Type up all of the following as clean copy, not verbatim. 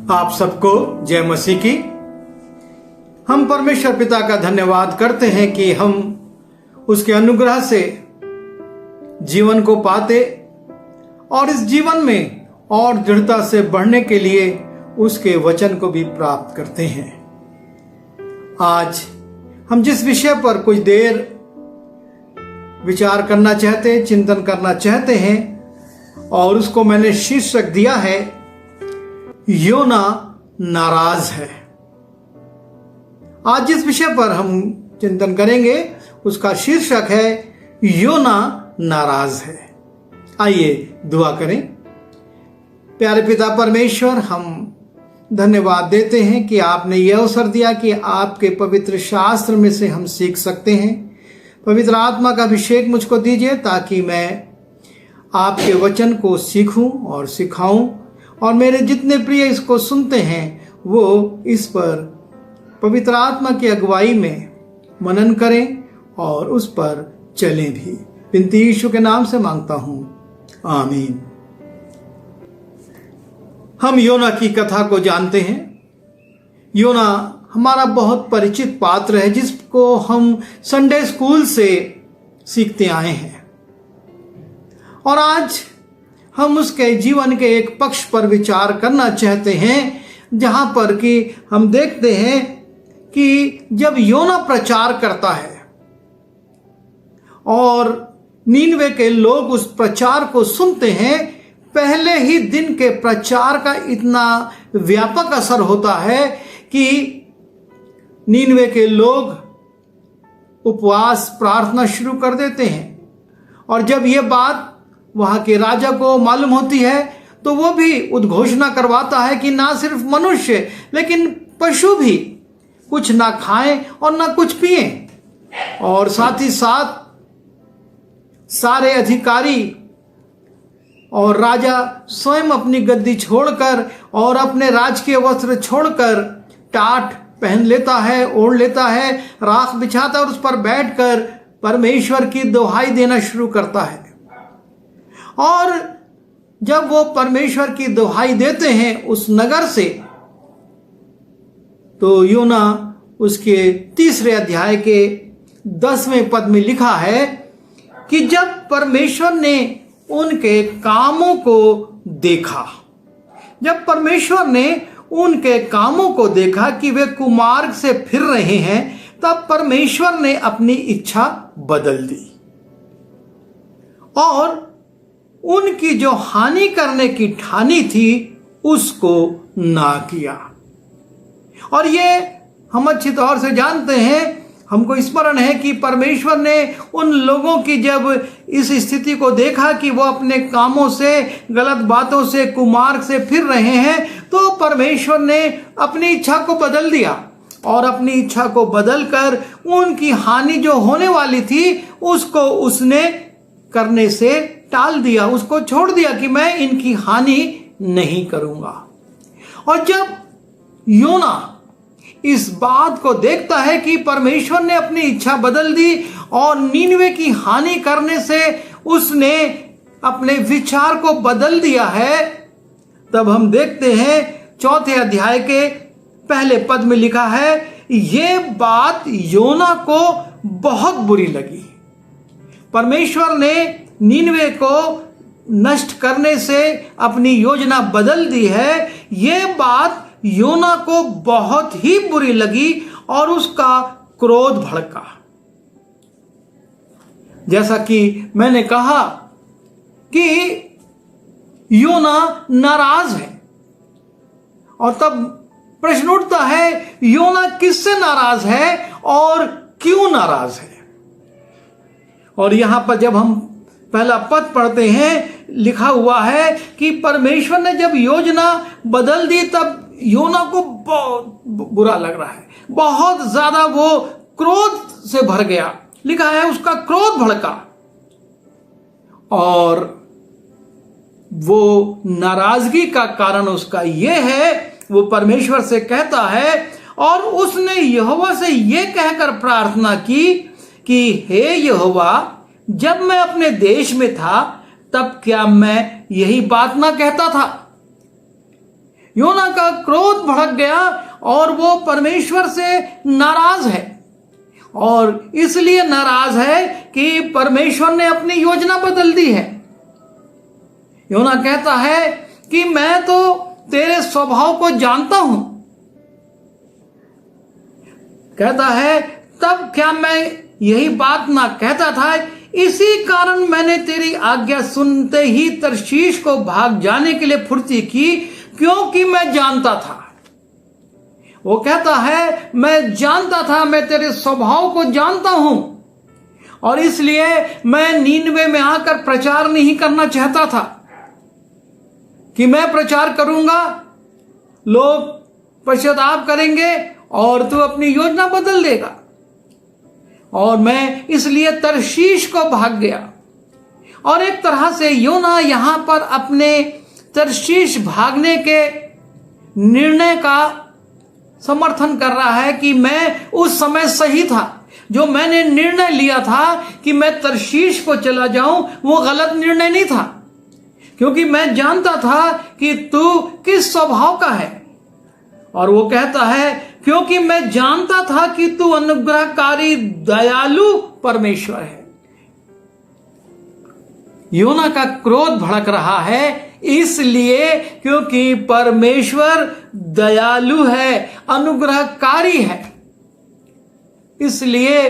आप सबको जय मसीह की। हम परमेश्वर पिता का धन्यवाद करते हैं कि हम उसके अनुग्रह से जीवन को पाते और इस जीवन में और दृढ़ता से बढ़ने के लिए उसके वचन को भी प्राप्त करते हैं। आज हम जिस विषय पर कुछ देर विचार करना चाहते, चिंतन करना चाहते हैं, और उसको मैंने शीर्षक दिया है योना नाराज है। आज जिस विषय पर हम चिंतन करेंगे उसका शीर्षक है योना नाराज है। आइए दुआ करें। प्यारे पिता परमेश्वर, हम धन्यवाद देते हैं कि आपने यह अवसर दिया कि आपके पवित्र शास्त्र में से हम सीख सकते हैं। पवित्र आत्मा का अभिषेक मुझको दीजिए ताकि मैं आपके वचन को सीखूं और सिखाऊं, और मेरे जितने प्रिय इसको सुनते हैं वो इस पर पवित्र आत्मा की अगुवाई में मनन करें और उस पर चलें भी। विनती यीशु के नाम से मांगता हूं, आमीन। हम योना की कथा को जानते हैं। योना हमारा बहुत परिचित पात्र है जिसको हम संडे स्कूल से सीखते आए हैं, और आज हम उसके जीवन के एक पक्ष पर विचार करना चाहते हैं जहां पर कि हम देखते हैं कि जब योना प्रचार करता है और नीनवे के लोग उस प्रचार को सुनते हैं, पहले ही दिन के प्रचार का इतना व्यापक असर होता है कि नीनवे के लोग उपवास प्रार्थना शुरू कर देते हैं। और जब यह बात वहां के राजा को मालूम होती है तो वो भी उद्घोषणा करवाता है कि ना सिर्फ मनुष्य लेकिन पशु भी कुछ ना खाएं और ना कुछ पिएं, और साथ ही साथ सारे अधिकारी और राजा स्वयं अपनी गद्दी छोड़कर और अपने राजकीय वस्त्र छोड़कर टाट पहन लेता है, ओढ़ लेता है, राख बिछाता है और उस पर बैठकर परमेश्वर की दुहाई देना शुरू करता है। और जब वो परमेश्वर की दुहाई देते हैं उस नगर से, तो योना उसके 3 अध्याय के 10वें पद में लिखा है कि जब परमेश्वर ने उनके कामों को देखा, जब परमेश्वर ने उनके कामों को देखा कि वे कुमार्ग से फिर रहे हैं, तब परमेश्वर ने अपनी इच्छा बदल दी और उनकी जो हानि करने की ठानी थी उसको ना किया। और ये हम अच्छी तौर से जानते हैं, हमको स्मरण है कि परमेश्वर ने उन लोगों की जब इस स्थिति को देखा कि वो अपने कामों से, गलत बातों से, कुमार्ग से फिर रहे हैं, तो परमेश्वर ने अपनी इच्छा को बदल दिया और अपनी इच्छा को बदलकर उनकी हानि जो होने वाली थी उसको उसने करने से टाल दिया, उसको छोड़ दिया कि मैं इनकी हानि नहीं करूंगा। और जब योना इस बात को देखता है कि परमेश्वर ने अपनी इच्छा बदल दी और नीनवे की हानि करने से उसने अपने विचार को बदल दिया है, तब हम देखते हैं 4 अध्याय के पहले पद में लिखा है, ये बात योना को बहुत बुरी लगी। परमेश्वर ने नीनवे को नष्ट करने से अपनी योजना बदल दी है। ये बात योना को बहुत ही बुरी लगी और उसका क्रोध भड़का। जैसा कि मैंने कहा कि योना नाराज है, और तब प्रश्न उठता है योना किससे नाराज है और क्यों नाराज है। और यहां पर जब हम पहला पद पढ़ते हैं, लिखा हुआ है कि परमेश्वर ने जब योजना बदल दी तब योना को बहुत बुरा लग रहा है, बहुत ज्यादा वो क्रोध से भर गया। लिखा है उसका क्रोध भड़का और वो नाराजगी का कारण उसका ये है, वो परमेश्वर से कहता है, और उसने यहोवा से ये कहकर प्रार्थना की कि हे यहोवा, जब मैं अपने देश में था तब क्या मैं यही बात ना कहता था? योना का क्रोध भड़क गया और वो परमेश्वर से नाराज है, और इसलिए नाराज है कि परमेश्वर ने अपनी योजना बदल दी है। योना कहता है कि मैं तो तेरे स्वभाव को जानता हूं। कहता है तब क्या मैं यही बात ना कहता था, इसी कारण मैंने तेरी आज्ञा सुनते ही तर्शीश को भाग जाने के लिए फुर्ती की, क्योंकि मैं जानता था। वो कहता है मैं जानता था, मैं तेरे स्वभाव को जानता हूं, और इसलिए मैं नीनवे में आकर प्रचार नहीं करना चाहता था कि मैं प्रचार करूंगा, लोग पश्चाताप करेंगे और तू अपनी योजना बदल देगा। और मैं इसलिए तर्शीश को भाग गया। और एक तरह से योना यहां पर अपने तर्शीश भागने के निर्णय का समर्थन कर रहा है कि मैं उस समय सही था। जो मैंने निर्णय लिया था कि मैं तर्शीश को चला जाऊं, वो गलत निर्णय नहीं था, क्योंकि मैं जानता था कि तू किस स्वभाव का है। और वो कहता है क्योंकि मैं जानता था कि तू अनुग्रहकारी दयालु परमेश्वर है। योना का क्रोध भड़क रहा है इसलिए क्योंकि परमेश्वर दयालु है, अनुग्रहकारी है। इसलिए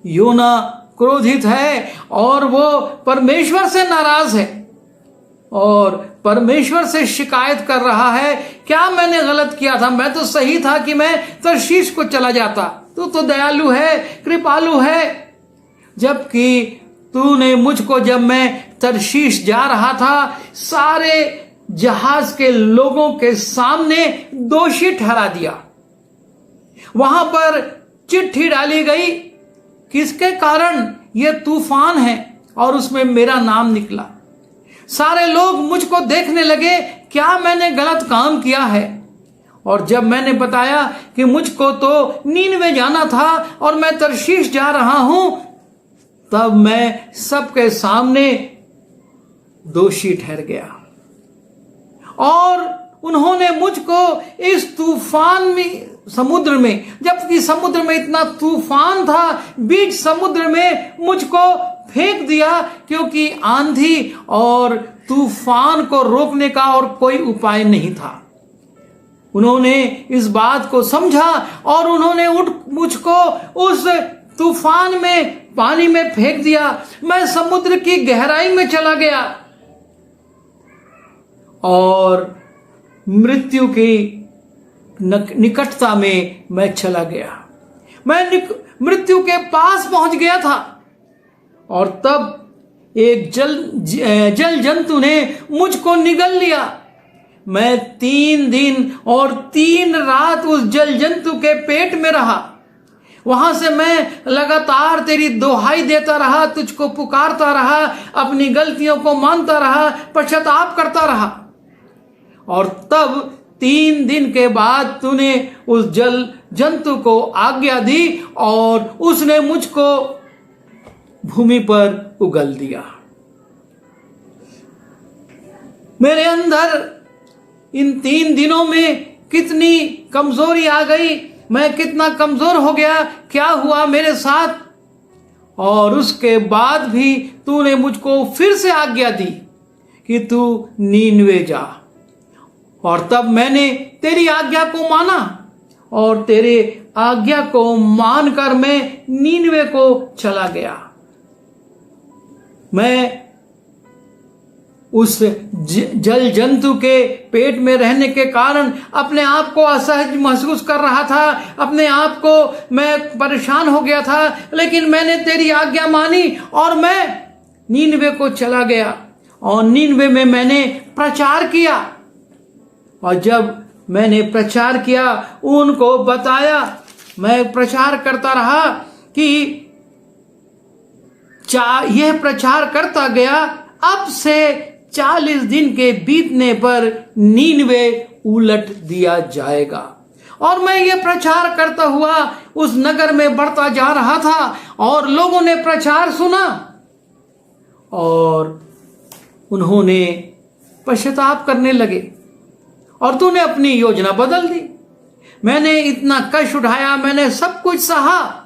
योना क्रोधित है और वो परमेश्वर से नाराज है और परमेश्वर से शिकायत कर रहा है, क्या मैंने गलत किया था? मैं तो सही था कि मैं तर्शीश को चला जाता, तू तो दयालु है, कृपालु है, जबकि तूने मुझको जब मैं तर्शीश जा रहा था सारे जहाज के लोगों के सामने दोषी ठहरा दिया। वहां पर चिट्ठी डाली गई, किसके कारण? ये तूफान है, और उसमें मेरा नाम निकला। सारे लोग मुझको देखने लगे, क्या मैंने गलत काम किया है? और जब मैंने बताया कि मुझको तो नीनवे जाना था और मैं तर्शीश जा रहा हूं, तब मैं सबके सामने दोषी ठहर गया। और उन्होंने मुझको इस तूफान में, समुद्र में, जबकि समुद्र में इतना तूफान था, बीच समुद्र में मुझको फेंक दिया, क्योंकि आंधी और तूफान को रोकने का और कोई उपाय नहीं था। उन्होंने इस बात को समझा और उन्होंने मुझको उस तूफान में, पानी में फेंक दिया। मैं समुद्र की गहराई में चला गया और मृत्यु की निकटता में मैं चला गया। मैं मृत्यु के पास पहुंच गया था। और तब एक जल जंतु ने मुझको निगल लिया। मैं 3 दिन और 3 रात उस जल जंतु के पेट में रहा। वहां से मैं लगातार तेरी दोहाई देता रहा, तुझको पुकारता रहा, अपनी गलतियों को मानता रहा, पश्चाताप करता रहा। और तब 3 दिन के बाद तूने उस जल जंतु को आज्ञा दी और उसने मुझको भूमि पर उगल दिया। मेरे अंदर इन 3 दिनों में कितनी कमजोरी आ गई, मैं कितना कमजोर हो गया, क्या हुआ मेरे साथ। और उसके बाद भी तूने मुझको फिर से आज्ञा दी कि तू नीनवे जा। और तब मैंने तेरी आज्ञा को माना और तेरे आज्ञा को मानकर मैं नीनवे को चला गया। मैं उस जल जंतु के पेट में रहने के कारण अपने आप को असहज महसूस कर रहा था, अपने आप को मैं परेशान हो गया था, लेकिन मैंने तेरी आज्ञा मानी और मैं नीनवे को चला गया। और नीनवे में मैंने प्रचार किया, और जब मैंने प्रचार किया, उनको बताया, मैं प्रचार करता रहा कि यह प्रचार करता गया, अब से 40 दिन के बीतने पर नीनवे उलट दिया जाएगा। और मैं ये प्रचार करता हुआ उस नगर में बढ़ता जा रहा था और लोगों ने प्रचार सुना और उन्होंने पश्चाताप करने लगे और तूने अपनी योजना बदल दी। मैंने इतना कष्ट उठाया, मैंने सब कुछ सहा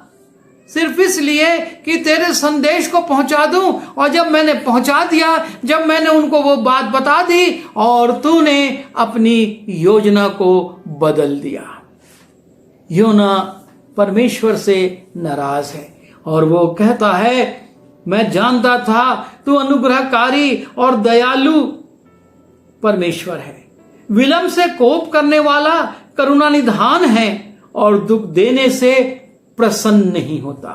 सिर्फ इसलिए कि तेरे संदेश को पहुंचा दूं। और जब मैंने पहुंचा दिया, जब मैंने उनको वो बात बता दी, और तूने अपनी योजना को बदल दिया। योना परमेश्वर से नाराज है और वो कहता है, मैं जानता था तू अनुग्रहकारी और दयालु परमेश्वर है, विलंब से कोप करने वाला, करुणा निधान है और दुख देने से प्रसन्न नहीं होता।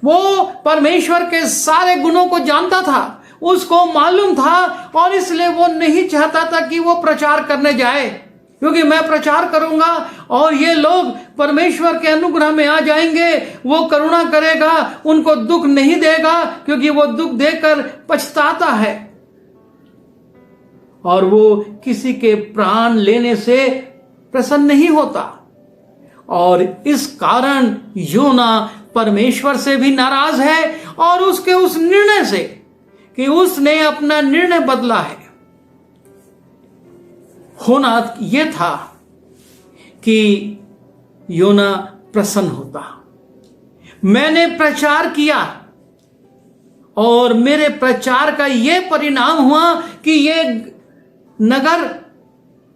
वो परमेश्वर के सारे गुणों को जानता था, उसको मालूम था, और इसलिए वो नहीं चाहता था कि वो प्रचार करने जाए, क्योंकि मैं प्रचार करूंगा और ये लोग परमेश्वर के अनुग्रह में आ जाएंगे, वो करुणा करेगा, उनको दुख नहीं देगा, क्योंकि वो दुख देकर पछताता है और वो किसी के प्राण लेने से प्रसन्न नहीं होता। और इस कारण योना परमेश्वर से भी नाराज है और उसके उस निर्णय से कि उसने अपना निर्णय बदला है। होना यह था कि योना प्रसन्न होता। मैंने प्रचार किया और मेरे प्रचार का यह परिणाम हुआ कि यह नगर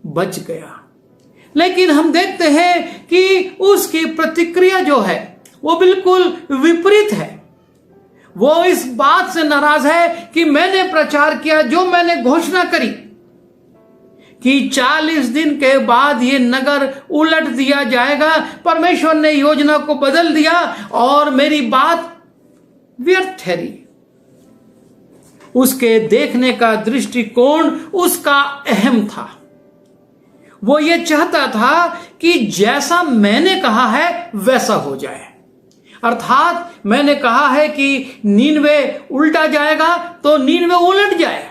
बच गया। लेकिन हम देखते हैं कि उसकी प्रतिक्रिया जो है वो बिल्कुल विपरीत है। वो इस बात से नाराज है कि मैंने प्रचार किया, जो मैंने घोषणा करी कि 40 दिन के बाद ये नगर उलट दिया जाएगा, परमेश्वर ने योजना को बदल दिया और मेरी बात व्यर्थ ठहरी। उसके देखने का दृष्टिकोण उसका अहम था। वो ये चाहता था कि जैसा मैंने कहा है वैसा हो जाए, अर्थात मैंने कहा है कि नीनवे उल्टा जाएगा तो नीनवे उलट जाए।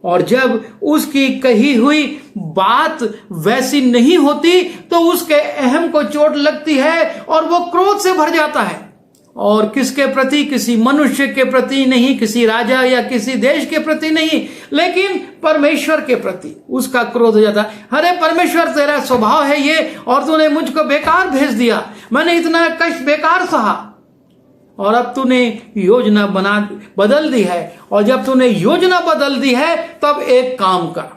और जब उसकी कही हुई बात वैसी नहीं होती तो उसके अहम को चोट लगती है और वो क्रोध से भर जाता है। और किसके प्रति? किसी मनुष्य के प्रति नहीं, किसी राजा या किसी देश के प्रति नहीं, लेकिन परमेश्वर के प्रति उसका क्रोध हो जाता है। अरे परमेश्वर, तेरा स्वभाव है ये, और तूने मुझको बेकार भेज दिया, मैंने इतना कष्ट बेकार सहा, और अब तूने योजना बदल दी है। और जब तूने योजना बदल दी है तब एक काम कर।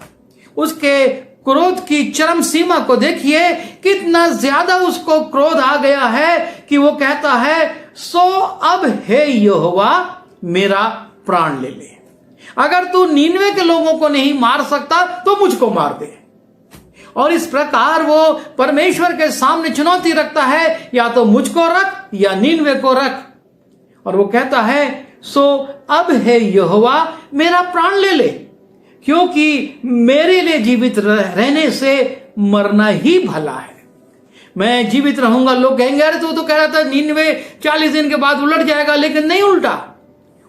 उसके क्रोध की चरम सीमा को देखिए, कितना ज्यादा उसको क्रोध आ गया है कि वो कहता है, सो अब हे यहोवा मेरा प्राण ले ले। अगर तू नीनवे के लोगों को नहीं मार सकता तो मुझको मार दे। और इस प्रकार वो परमेश्वर के सामने चुनौती रखता है, या तो मुझको रख या नीनवे को रख। और वो कहता है, सो अब हे यहोवा मेरा प्राण ले ले, क्योंकि मेरे लिए जीवित रहने से मरना ही भला है। मैं जीवित रहूंगा, लोग कहेंगे अरे तू तो कह रहा था नीनवे 40 दिन के बाद उलट जाएगा, लेकिन नहीं उल्टा।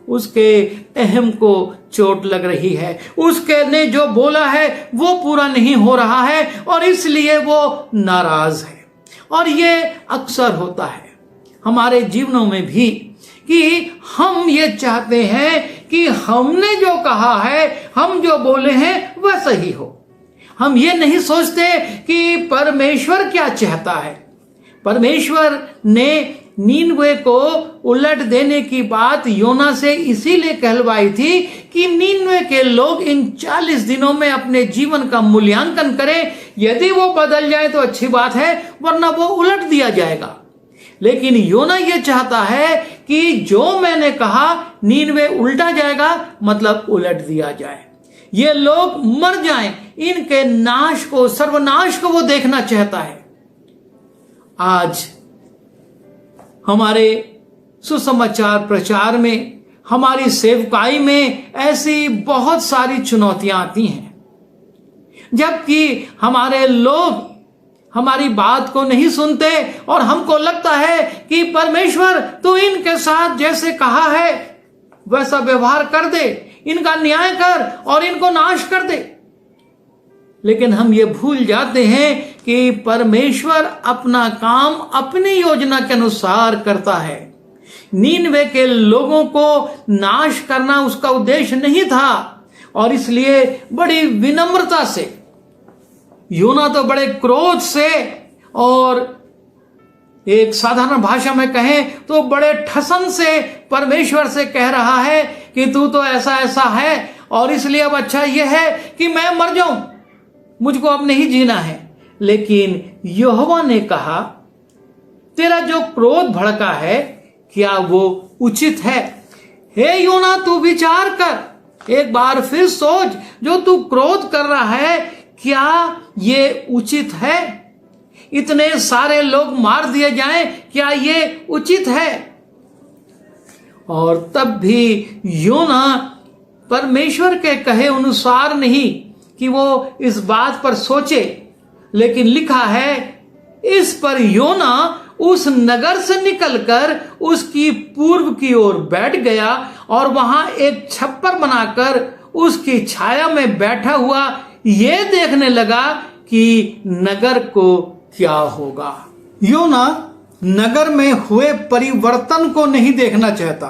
उसके अहम को चोट लग रही है, उसके ने जो बोला है वो पूरा नहीं हो रहा है, और इसलिए वो नाराज है। और ये अक्सर होता है हमारे जीवनों में भी कि हम ये चाहते हैं कि हमने जो कहा है, हम जो बोले हैं वह सही हो। हम ये नहीं सोचते कि परमेश्वर क्या चाहता है। परमेश्वर ने नीनवे को उलट देने की बात योना से इसीलिए कहलवाई थी कि नीनवे के लोग इन 40 दिनों में अपने जीवन का मूल्यांकन करें। यदि वो बदल जाए तो अच्छी बात है, वरना वो उलट दिया जाएगा। लेकिन योना ये चाहता है कि जो मैंने कहा नीनवे उल्टा जाएगा, मतलब उलट दिया जाए, ये लोग मर जाएं, इनके नाश को, सर्वनाश को वो देखना चाहता है। आज हमारे सुसमाचार प्रचार में, हमारी सेवकाई में ऐसी बहुत सारी चुनौतियां आती हैं, जबकि हमारे लोग हमारी बात को नहीं सुनते और हमको लगता है कि परमेश्वर तू इनके साथ जैसे कहा है वैसा व्यवहार कर दे, इनका न्याय कर और इनको नाश कर दे। लेकिन हम ये भूल जाते हैं कि परमेश्वर अपना काम अपनी योजना के अनुसार करता है। नीनवे के लोगों को नाश करना उसका उद्देश्य नहीं था, और इसलिए बड़ी विनम्रता से योना तो बड़े क्रोध से और एक साधारण भाषा में कहें तो बड़े ठसन से परमेश्वर से कह रहा है कि तू तो ऐसा ऐसा है और इसलिए अब अच्छा यह है कि मैं मर जाऊं, मुझको अब नहीं जीना है। लेकिन यहोवा ने कहा, तेरा जो क्रोध भड़का है क्या वो उचित है? हे योना, तू विचार कर, एक बार फिर सोच, जो तू क्रोध कर रहा है क्या ये उचित है? इतने सारे लोग मार दिए जाएं, क्या ये उचित है? और तब भी योना परमेश्वर के कहे अनुसार नहीं कि वो इस बात पर सोचे, लेकिन लिखा है, इस पर योना उस नगर से निकलकर उसकी पूर्व की ओर बैठ गया और वहां एक छप्पर बनाकर उसकी छाया में बैठा हुआ ये देखने लगा कि नगर को क्या होगा। योना नगर में हुए परिवर्तन को नहीं देखना चाहता।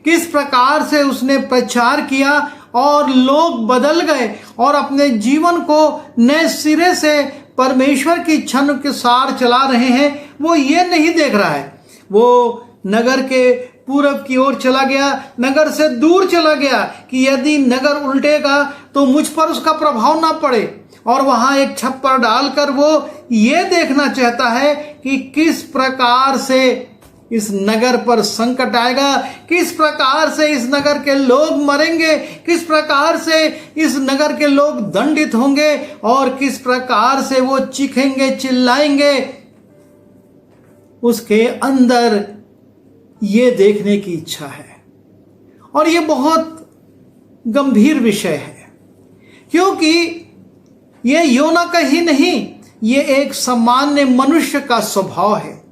किस प्रकार से उसने प्रचार किया और लोग बदल गए और अपने जीवन को नए सिरे से परमेश्वर की इच्छा के सार चला रहे हैं, वो ये नहीं देख रहा है। वो नगर के पूरब की ओर चला गया, नगर से दूर चला गया कि यदि नगर उल्टेगा तो मुझ पर उसका प्रभाव ना पड़े, और वहां एक छप्पर डालकर वो ये देखना चाहता है कि किस प्रकार से इस नगर पर संकट आएगा, किस प्रकार से इस नगर के लोग मरेंगे, किस प्रकार से इस नगर के लोग दंडित होंगे और किस प्रकार से वो चीखेंगे, चिल्लाएंगे। उसके अंदर ये देखने की इच्छा है। और ये बहुत गंभीर विषय है, क्योंकि ये योना का ही नहीं, ये एक सामान्य मनुष्य का स्वभाव है।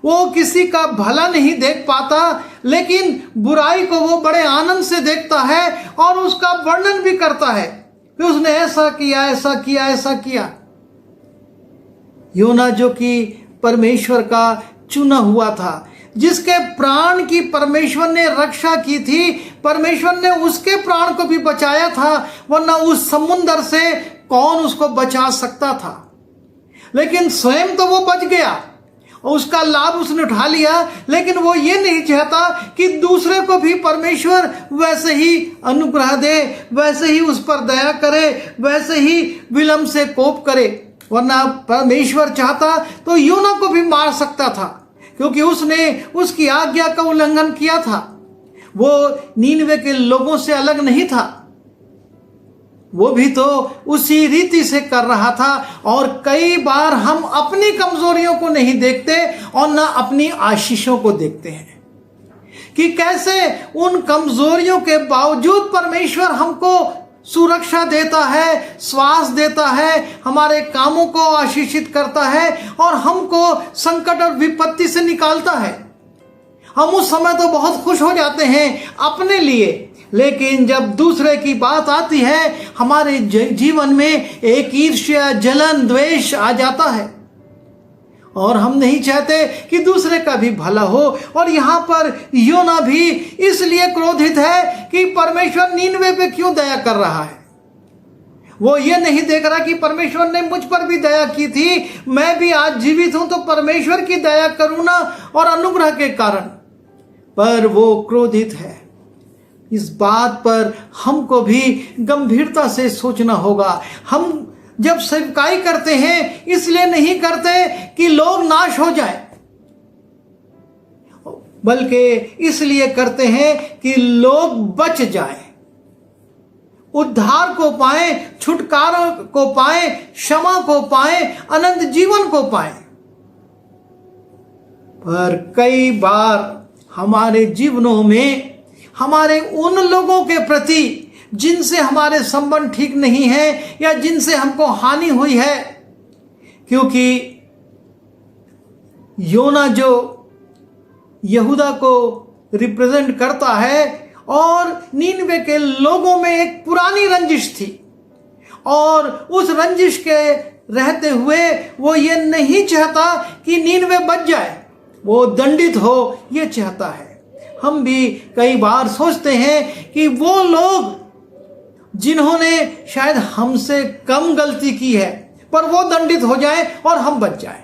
वो किसी का भला नहीं देख पाता, लेकिन बुराई को वो बड़े आनंद से देखता है और उसका वर्णन भी करता है कि उसने ऐसा किया, ऐसा किया, ऐसा किया। योना जो कि परमेश्वर का चुना हुआ था, जिसके प्राण की परमेश्वर ने रक्षा की थी, परमेश्वर ने उसके प्राण को भी बचाया था, वरना उस समुद्र से कौन उसको बचा सकता था। लेकिन स्वयं तो वो बच गया और उसका लाभ उसने उठा लिया, लेकिन वो ये नहीं चाहता कि दूसरे को भी परमेश्वर वैसे ही अनुग्रह दे, वैसे ही उस पर दया करे, वैसे ही विलंब से कोप करे। वरना परमेश्वर चाहता तो योना को भी मार सकता था, क्योंकि उसने उसकी आज्ञा का उल्लंघन किया था। वो नीनवे के लोगों से अलग नहीं था, वो भी तो उसी रीति से कर रहा था। और कई बार हम अपनी कमजोरियों को नहीं देखते और ना अपनी आशीषों को देखते हैं कि कैसे उन कमजोरियों के बावजूद परमेश्वर हमको सुरक्षा देता है, श्वास देता है, हमारे कामों को आशीषित करता है और हमको संकट और विपत्ति से निकालता है। हम उस समय तो बहुत खुश हो जाते हैं अपने लिए, लेकिन जब दूसरे की बात आती है, हमारे जीवन में एक ईर्ष्या, जलन, द्वेष आ जाता है और हम नहीं चाहते कि दूसरे का भी भला हो। और यहाँ पर योना भी इसलिए क्रोधित है कि परमेश्वर नीनवे पे क्यों दया कर रहा है। वो ये नहीं देख रहा कि परमेश्वर ने मुझ पर भी दया की थी, मैं भी आज जीवित हूं तो परमेश्वर की दया करुणा और अनुग्रह के कारण, पर वो क्रोधित है। इस बात पर हमको भी गंभीरता से सोचना होगा। हम जब सेवकाई करते हैं इसलिए नहीं करते कि लोग नाश हो जाए, बल्कि इसलिए करते हैं कि लोग बच जाएं, उद्धार को पाएं, छुटकारा को पाएं, क्षमा को पाएं, अनंत जीवन को पाएं। पर कई बार हमारे जीवनों में हमारे उन लोगों के प्रति जिनसे हमारे संबंध ठीक नहीं है या जिनसे हमको हानि हुई है, क्योंकि योना जो यहूदा को रिप्रेजेंट करता है और नीनवे के लोगों में एक पुरानी रंजिश थी, और उस रंजिश के रहते हुए वो ये नहीं चाहता कि नीनवे बच जाए, वो दंडित हो, ये चाहता है। हम भी कई बार सोचते हैं कि वो लोग जिन्होंने शायद हमसे कम गलती की है, पर वो दंडित हो जाए और हम बच जाएं।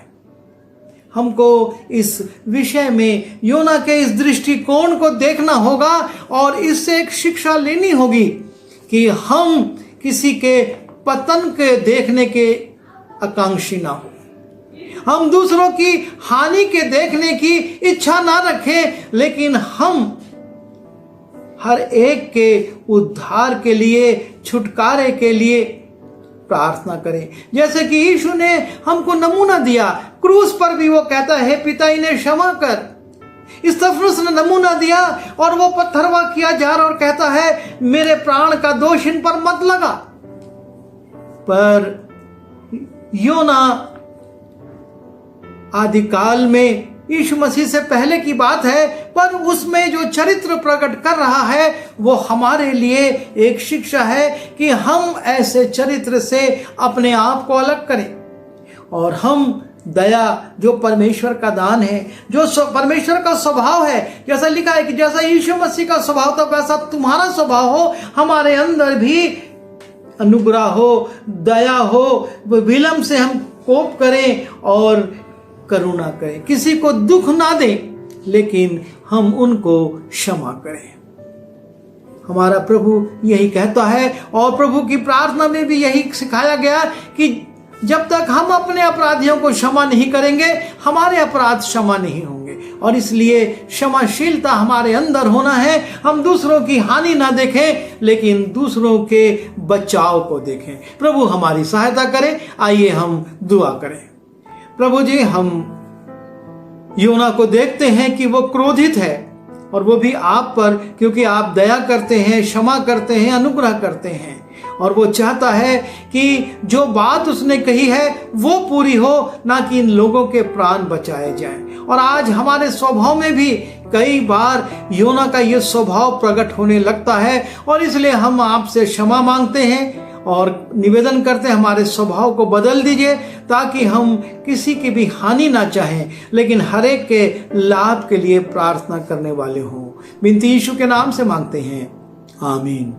हमको इस विषय में योना के इस दृष्टिकोण को देखना होगा और इससे एक शिक्षा लेनी होगी कि हम किसी के पतन के देखने के आकांक्षी ना हो, हम दूसरों की हानि के देखने की इच्छा ना रखें, लेकिन हम हर एक के उद्धार के लिए, छुटकारे के लिए प्रार्थना करें। जैसे कि यीशु ने हमको नमूना दिया, क्रूस पर भी वो कहता है, पिता इन्हें क्षमा कर। स्तिफनुस ने नमूना दिया और वो पत्थरवा किया जा रहा और कहता है, मेरे प्राण का दोष इन पर मत लगा। पर योना आदिकाल में यीशु मसीह से पहले की बात है, पर उसमें जो चरित्र प्रकट कर रहा है वो हमारे लिए एक शिक्षा है कि हम ऐसे चरित्र से अपने आप को अलग करें और हम दया, जो परमेश्वर का दान है, जो परमेश्वर का स्वभाव है, जैसा लिखा है कि जैसा यीशु मसीह का स्वभाव था वैसा तुम्हारा स्वभाव हो, हमारे अंदर भी अनुग्रह हो, दया हो, विलंब से हम कोप करें और करुणा करें, किसी को दुख ना दें, लेकिन हम उनको क्षमा करें। हमारा प्रभु यही कहता है और प्रभु की प्रार्थना में भी यही सिखाया गया कि जब तक हम अपने अपराधियों को क्षमा नहीं करेंगे, हमारे अपराध क्षमा नहीं होंगे। और इसलिए क्षमाशीलता हमारे अंदर होना है। हम दूसरों की हानि ना देखें, लेकिन दूसरों के बचाव को देखें। प्रभु हमारी सहायता करें। आइए हम दुआ करें। प्रभु जी, हम योना को देखते हैं कि वो क्रोधित है, और वो भी आप पर, क्योंकि आप दया करते हैं, क्षमा करते हैं, अनुग्रह करते हैं, और वो चाहता है कि जो बात उसने कही है वो पूरी हो, ना कि इन लोगों के प्राण बचाए जाएं। और आज हमारे स्वभाव में भी कई बार योना का ये स्वभाव प्रकट होने लगता है, और इसलिए हम आपसे क्षमा मांगते हैं और निवेदन करते हैं, हमारे स्वभाव को बदल दीजिए ताकि हम किसी की भी हानि ना चाहें, लेकिन हर एक के लाभ के लिए प्रार्थना करने वाले हों। बिनती यीशु के नाम से मांगते हैं, आमीन।